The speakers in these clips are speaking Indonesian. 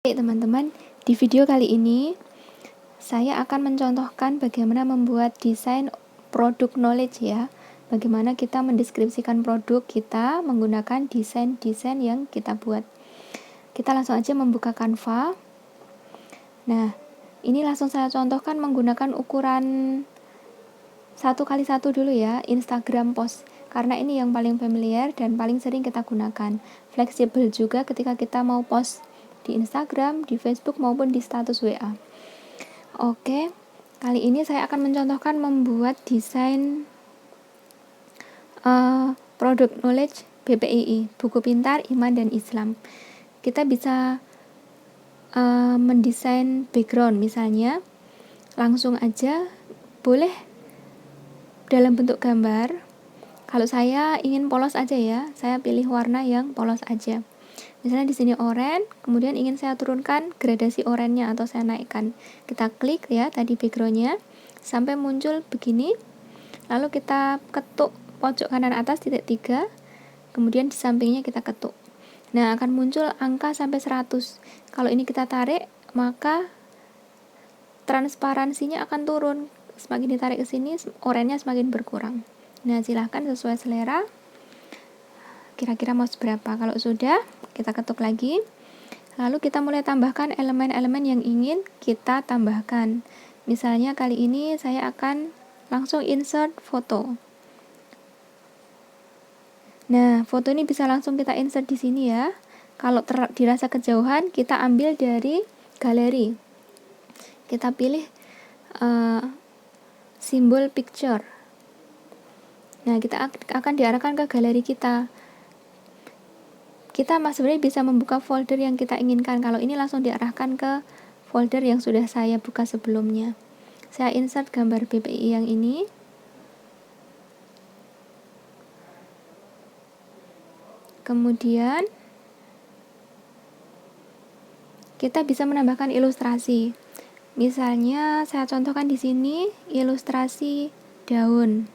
Oke teman-teman, di video kali ini saya akan mencontohkan bagaimana membuat desain produk knowledge ya. Bagaimana kita mendeskripsikan produk kita menggunakan desain-desain yang kita buat. Kita langsung aja membuka Canva. Nah, ini langsung saya contohkan menggunakan ukuran 1x1 dulu ya, Instagram post. Karena ini yang paling familiar dan paling sering kita gunakan. Fleksibel juga ketika kita mau post di Instagram, di Facebook maupun di status WA. Oke, kali ini saya akan mencontohkan membuat desain produk knowledge BPII, buku pintar iman dan Islam. Kita bisa mendesain background misalnya, langsung aja boleh dalam bentuk gambar. Kalau saya ingin polos aja ya, saya pilih warna yang polos aja. Misalnya di sini oranye, kemudian ingin saya turunkan gradasi oranye-nya atau saya naikkan. Kita klik ya tadi background-nya sampai muncul begini. Lalu kita ketuk pojok kanan atas titik 3. Kemudian di sampingnya kita ketuk. Nah, akan muncul angka sampai 100. Kalau ini kita tarik, maka transparansinya akan turun. Semakin ditarik ke sini, oranye-nya semakin berkurang. Nah, silahkan sesuai selera. Kira-kira mau seberapa? Kalau sudah, kita ketuk lagi. Lalu kita mulai tambahkan elemen-elemen yang ingin kita tambahkan. Misalnya kali ini saya akan langsung insert foto. Nah, foto ini bisa langsung kita insert di sini ya. Kalau dirasa kejauhan, kita ambil dari galeri. Kita pilih simbol picture. Nah, kita akan diarahkan ke galeri kita. Kita sebenarnya bisa membuka folder yang kita inginkan. Kalau ini langsung diarahkan ke folder yang sudah saya buka sebelumnya. Saya insert gambar BPI yang ini. Kemudian kita bisa menambahkan ilustrasi. Misalnya saya contohkan di sini ilustrasi daun.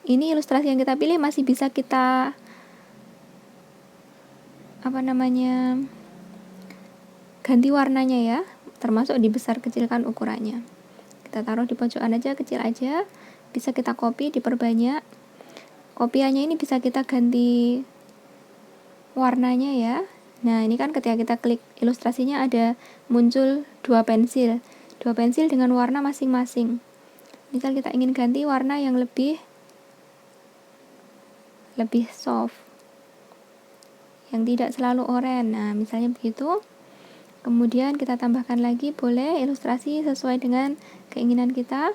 Ini ilustrasi yang kita pilih masih bisa kita ganti warnanya ya, termasuk dibesar kecilkan ukurannya. Kita taruh di pojokan aja, kecil aja. Bisa kita copy, diperbanyak. Kopiannya ini bisa kita ganti warnanya ya. Nah, ini kan ketika kita klik ilustrasinya ada muncul dua pensil dengan warna masing-masing. Misal kita ingin ganti warna yang lebih soft, yang tidak selalu oranye. Nah, misalnya begitu. Kemudian kita tambahkan lagi, boleh ilustrasi sesuai dengan keinginan kita.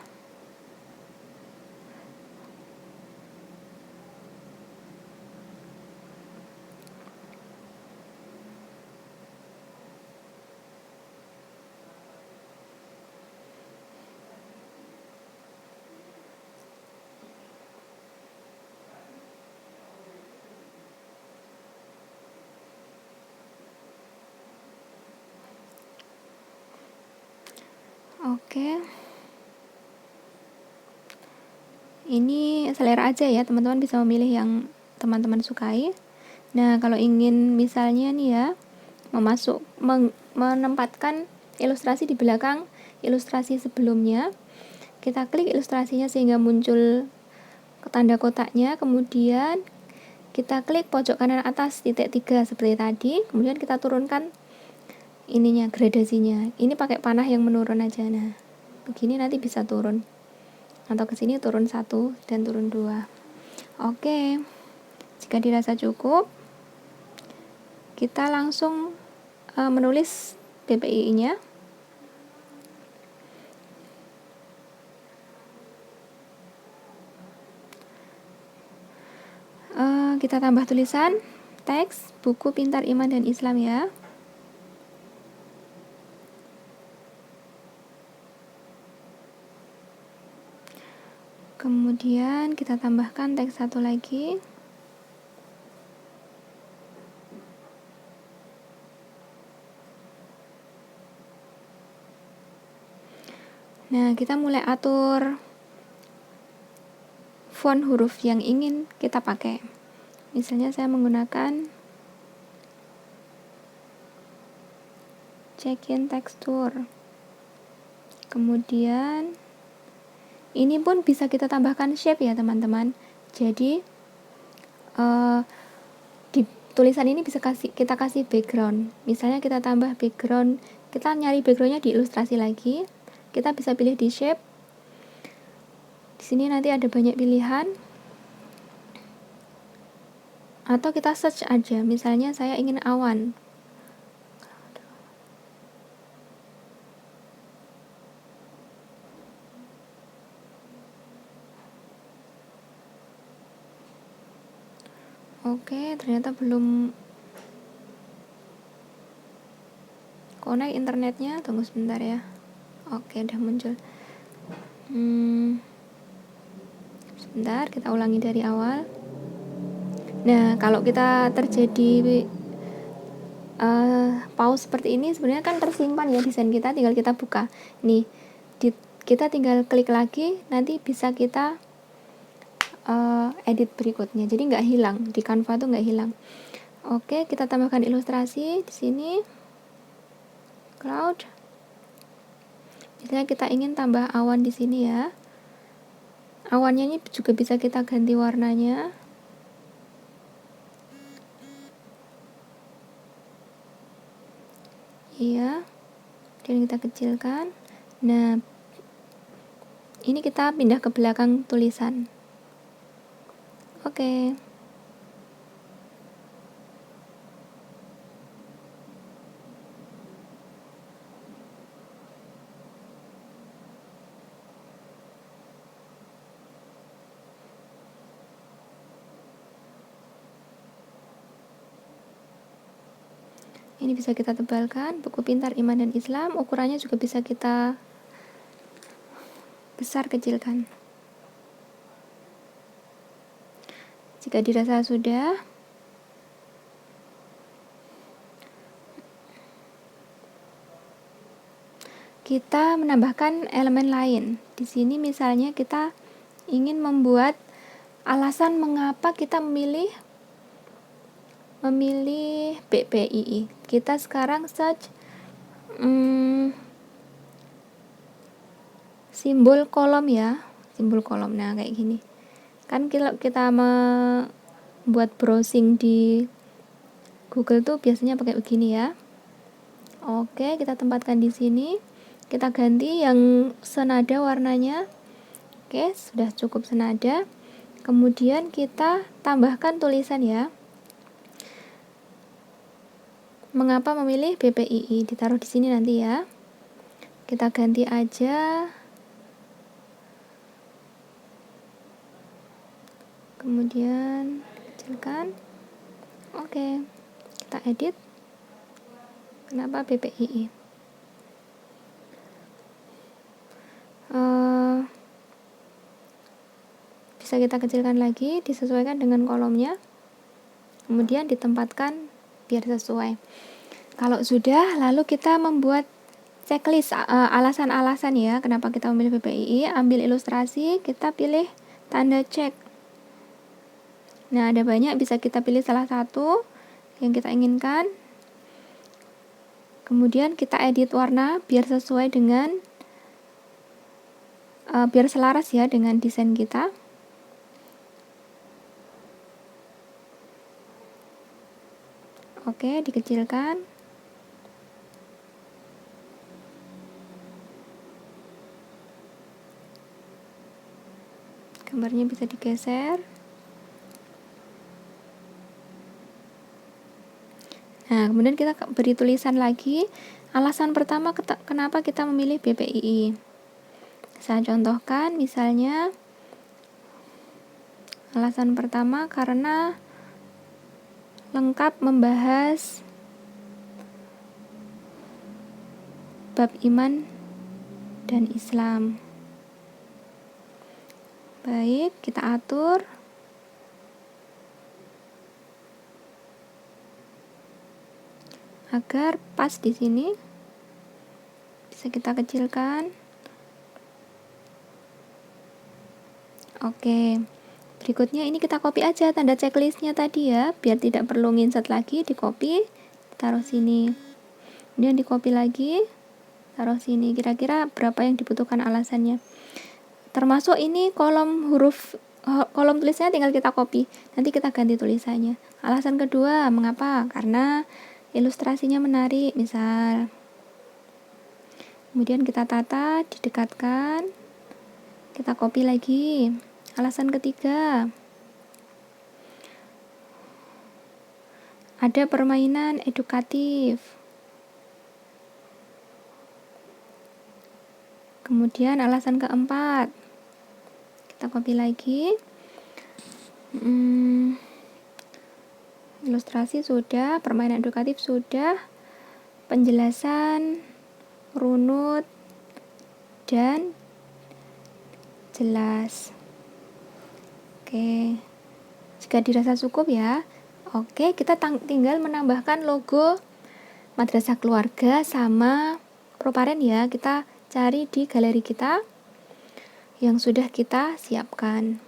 Oke. Ini selera aja ya, teman-teman bisa memilih yang teman-teman sukai. Nah, kalau ingin misalnya nih ya, menempatkan ilustrasi di belakang ilustrasi sebelumnya, kita klik ilustrasinya sehingga muncul tanda kotaknya, kemudian kita klik pojok kanan atas titik 3 seperti tadi, kemudian kita turunkan ininya, gradasinya. Ini pakai panah yang menurun aja. Nah, begini nanti bisa turun. Atau ke sini turun 1 dan turun 2. Oke. Jika dirasa cukup, kita langsung menulis BPI-nya. Kita tambah tulisan teks buku pintar iman dan Islam ya. Kemudian kita tambahkan teks satu lagi. Nah, kita mulai atur font huruf yang ingin kita pakai. Misalnya saya menggunakan check-in tekstur. Kemudian ini pun bisa kita tambahkan shape ya teman-teman. Jadi di tulisan ini bisa kita kasih background. Misalnya kita tambah background, kita nyari backgroundnya di ilustrasi lagi. Kita bisa pilih di shape. Di sini nanti ada banyak pilihan. Atau kita search aja. Misalnya saya ingin awan. Oke, ternyata belum connect internetnya. Tunggu sebentar ya. Oke, udah muncul. Sebentar, kita ulangi dari awal. Nah, kalau kita terjadi pause seperti ini, sebenarnya kan tersimpan ya desain kita, tinggal kita buka. Nih, kita tinggal klik lagi, nanti bisa kita edit berikutnya. Jadi nggak hilang, di Canva tuh nggak hilang. Oke, kita tambahkan ilustrasi di sini. Cloud. Misalnya kita ingin tambah awan di sini ya. Awannya ini juga bisa kita ganti warnanya. Iya. Dan kita kecilkan. Nah, ini kita pindah ke belakang tulisan. Oke. Ini bisa kita tebalkan, buku pintar iman dan Islam, ukurannya juga bisa kita besar kecilkan. Jika dirasa sudah, kita menambahkan elemen lain. Di sini misalnya kita ingin membuat alasan mengapa kita memilih BPII. Kita sekarang search simbol kolom ya, simbol kolom. Nah, kayak gini. Kan kita membuat browsing di Google tuh biasanya pakai begini ya. Oke, kita tempatkan di sini. Kita ganti yang senada warnanya. Oke, sudah cukup senada. Kemudian kita tambahkan tulisan ya. Mengapa memilih BPII? Ditaruh di sini nanti ya. Kita ganti aja. Kemudian kecilkan. Oke, kita edit. Kenapa BPII? Bisa kita kecilkan lagi, disesuaikan dengan kolomnya. Kemudian ditempatkan biar sesuai. Kalau sudah, lalu kita membuat checklist alasan-alasan ya kenapa kita memilih BPII. Ambil ilustrasi, kita pilih tanda cek. Nah, ada banyak, bisa kita pilih salah satu yang kita inginkan. Kemudian kita edit warna biar sesuai dengan biar selaras ya dengan desain kita. Oke, dikecilkan. Gambarnya bisa digeser. Nah, kemudian kita beri tulisan lagi. Alasan pertama kenapa kita memilih BPII. Saya contohkan misalnya alasan pertama karena lengkap membahas bab iman dan Islam. Baik, kita atur. Agar pas di sini. Bisa kita kecilkan. Oke. Berikutnya ini kita copy aja tanda checklistnya tadi ya, biar tidak perlu nginsert lagi, di copy, taruh sini. Kemudian di copy lagi, taruh sini. Kira-kira berapa yang dibutuhkan alasannya. Termasuk ini kolom tulisannya tinggal kita copy. Nanti kita ganti tulisannya. Alasan kedua, mengapa? Karena ilustrasinya menarik, misal. Kemudian kita tata, didekatkan. Kita copy lagi. Alasan ketiga, ada permainan edukatif. Kemudian alasan keempat, kita copy lagi. Ilustrasi sudah, permainan edukatif sudah, penjelasan runut dan jelas. Oke, jika dirasa cukup ya. Oke, kita tinggal menambahkan logo Madrasah Keluarga sama Proparen ya. Kita cari di galeri kita yang sudah kita siapkan.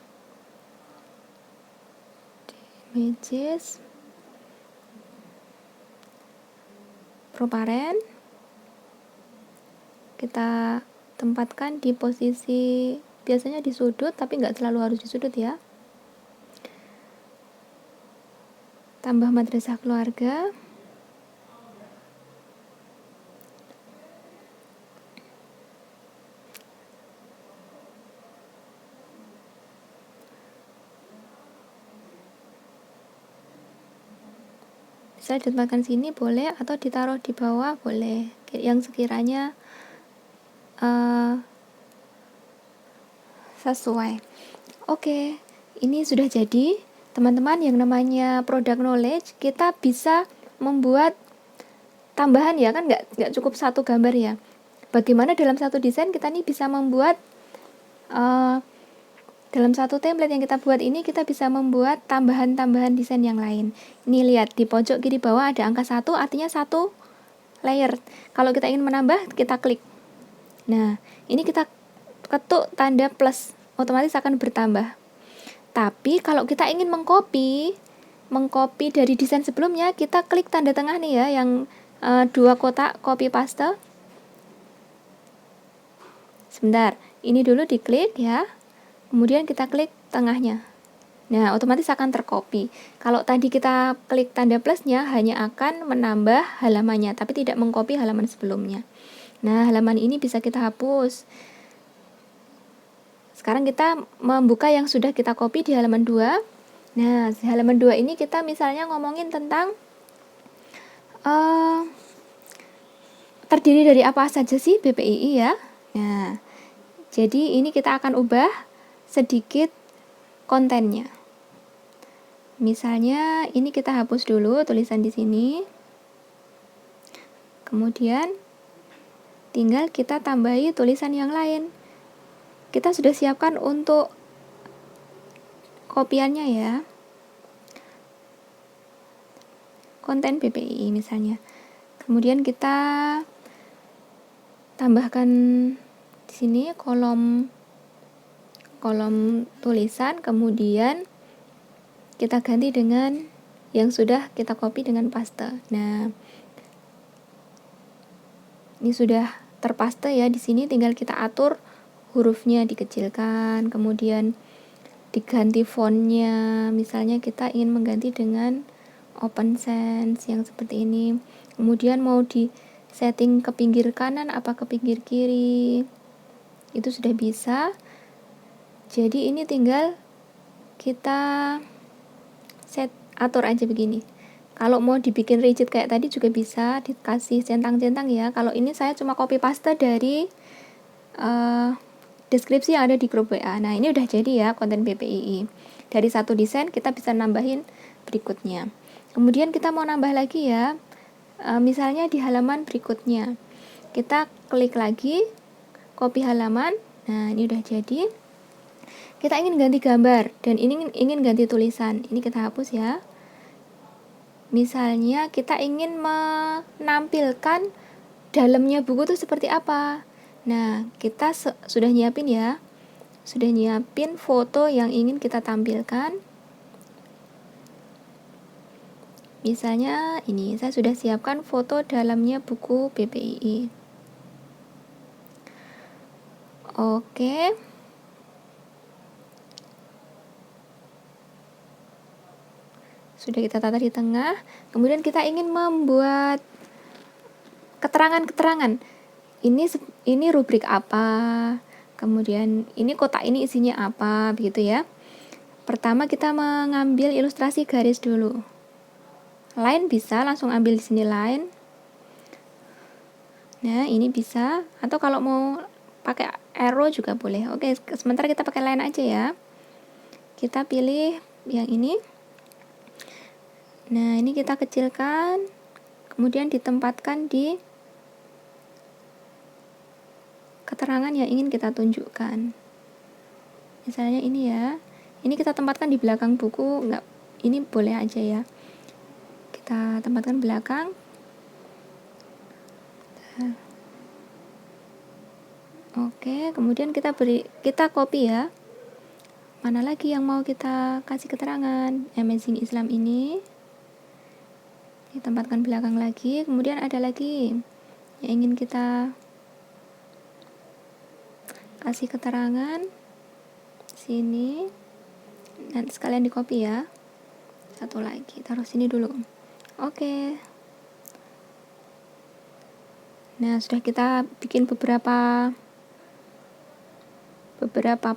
Images, Proparen. Kita tempatkan di posisi, biasanya di sudut, tapi nggak selalu harus di sudut ya. Tambah Madrasah Keluarga. Bisa ditempatkan sini boleh, atau ditaruh di bawah boleh, yang sekiranya sesuai. Oke, ini sudah jadi. Teman-teman, yang namanya product knowledge, kita bisa membuat tambahan ya, kan nggak cukup satu gambar ya. Bagaimana dalam satu desain kita nih bisa membuat dalam satu template yang kita buat ini, kita bisa membuat tambahan-tambahan desain yang lain. Ini lihat, di pojok kiri bawah ada angka 1, artinya 1 layer. Kalau kita ingin menambah, kita klik. Nah, ini kita ketuk tanda plus, otomatis akan bertambah. Tapi kalau kita ingin mengcopy dari desain sebelumnya, kita klik tanda tengah nih ya, yang 2 kotak, copy paste. Sebentar, ini dulu diklik ya. Kemudian kita klik tengahnya. Nah, otomatis akan tercopy. Kalau tadi kita klik tanda plusnya, hanya akan menambah halamannya, tapi tidak mengcopy halaman sebelumnya. Nah, halaman ini bisa kita hapus. Sekarang kita membuka yang sudah kita copy di halaman 2. Nah, di halaman 2 ini kita misalnya ngomongin tentang terdiri dari apa saja sih BPII ya. Nah, jadi ini kita akan ubah sedikit kontennya. Misalnya ini kita hapus dulu tulisan di sini. Kemudian tinggal kita tambahi tulisan yang lain. Kita sudah siapkan untuk kopiannya ya. Konten BPII misalnya. Kemudian kita tambahkan di sini kolom tulisan, kemudian kita ganti dengan yang sudah kita copy dengan paste. Nah, ini sudah terpaste ya. Di sini tinggal kita atur hurufnya, dikecilkan, kemudian diganti fontnya. Misalnya kita ingin mengganti dengan Open Sans yang seperti ini. Kemudian mau di setting ke pinggir kanan apa ke pinggir kiri, itu sudah bisa. Jadi ini tinggal kita atur aja begini. Kalau mau dibikin rigid kayak tadi juga bisa, dikasih centang-centang ya. Kalau ini saya cuma copy paste dari deskripsi yang ada di grup WA. Nah, ini udah jadi ya konten BPII. Dari satu desain kita bisa nambahin berikutnya. Kemudian kita mau nambah lagi ya. Misalnya di halaman berikutnya. Kita klik lagi, copy halaman. Nah, ini udah jadi. Kita ingin ganti gambar dan ingin ganti tulisan. Ini kita hapus ya. Misalnya kita ingin menampilkan dalamnya buku itu seperti apa. Nah, kita sudah nyiapin ya sudah nyiapin foto yang ingin kita tampilkan. Misalnya ini, saya sudah siapkan foto dalamnya buku BPII. Oke. Sudah kita tata di tengah. Kemudian kita ingin membuat keterangan-keterangan. Ini rubrik apa? Kemudian ini kotak ini isinya apa, begitu ya. Pertama kita mengambil ilustrasi garis dulu. Line bisa langsung ambil di sini line. Nah, ini bisa, atau kalau mau pakai arrow juga boleh. Oke, sementara kita pakai line aja ya. Kita pilih yang ini. Nah, ini kita kecilkan, kemudian ditempatkan di keterangan yang ingin kita tunjukkan. Misalnya ini ya. Ini kita tempatkan di belakang buku, enggak, ini boleh aja ya. Kita tempatkan belakang. Nah. Oke, kemudian kita copy ya. Mana lagi yang mau kita kasih keterangan? Amazing Islam ini. Ditempatkan belakang lagi, kemudian ada lagi yang ingin kita kasih keterangan sini, nanti sekalian di copy ya. Satu lagi, taruh sini dulu. Oke. Nah, sudah kita bikin beberapa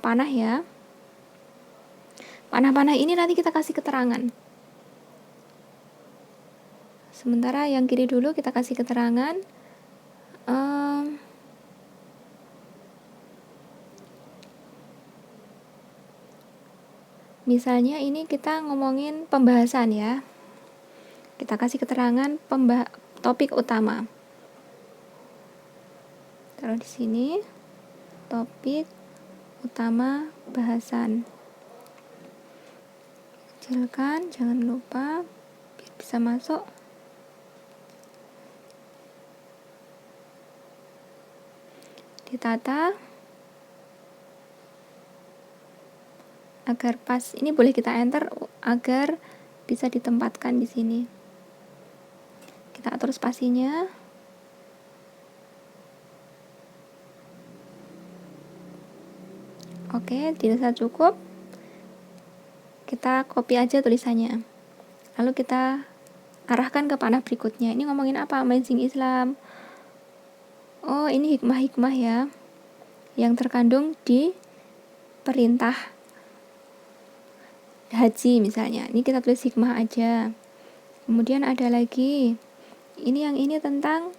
panah ya. Panah-panah ini nanti kita kasih keterangan. Sementara yang kiri dulu kita kasih keterangan. Misalnya ini kita ngomongin pembahasan ya. Kita kasih keterangan topik utama. Taruh di sini. Topik utama bahasan. Kecilkan, jangan lupa biar bisa masuk. Ditata agar pas. Ini boleh kita enter agar bisa ditempatkan di sini. Kita atur spasinya. Oke, dirasa cukup. Kita copy aja tulisannya. Lalu kita arahkan ke panah berikutnya. Ini ngomongin apa? Amazing Islam. Oh, ini hikmah-hikmah ya. Yang terkandung di perintah haji misalnya. Ini kita tulis hikmah aja. Kemudian ada lagi. Ini yang ini tentang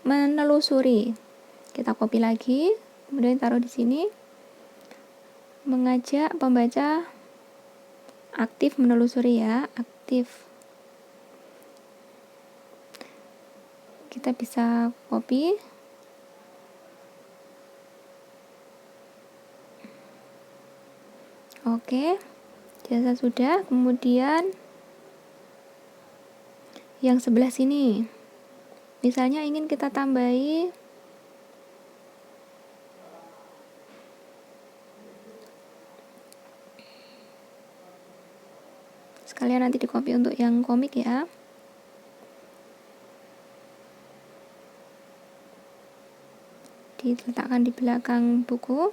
menelusuri. Kita copy lagi, kemudian taruh di sini. Mengajak pembaca aktif menelusuri ya, aktif. Kita bisa copy. Oke. Jasa sudah, kemudian yang sebelah sini. Misalnya ingin kita tambahi sekalian nanti di copy untuk yang komik ya. Diletakkan di belakang buku.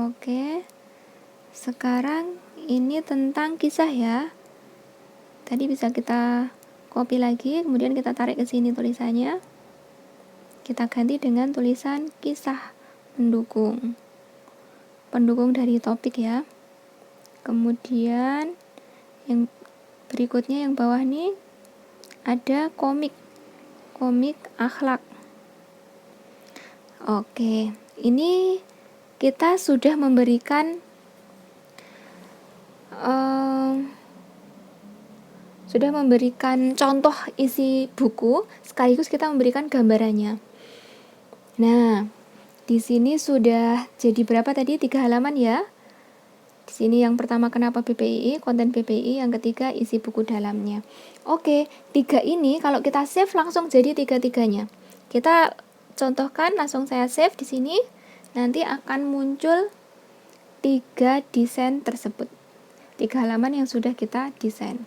Oke. Sekarang ini tentang kisah ya. Tadi bisa kita copy lagi, kemudian kita tarik ke sini tulisannya. Kita ganti dengan tulisan kisah pendukung. Pendukung dari topik ya. Kemudian yang berikutnya yang bawah nih ada komik akhlak. Oke, ini kita sudah memberikan contoh isi buku, sekaligus kita memberikan gambarannya. Nah, di sini sudah jadi berapa tadi? 3 halaman ya. Di sini yang pertama kenapa BPII, konten BPII, yang ketiga isi buku dalamnya. Oke, 3 ini kalau kita save langsung jadi 3-3-nya. Kita contohkan, langsung saya save di sini. nanti akan muncul 3 desain tersebut, 3 halaman yang sudah kita desain.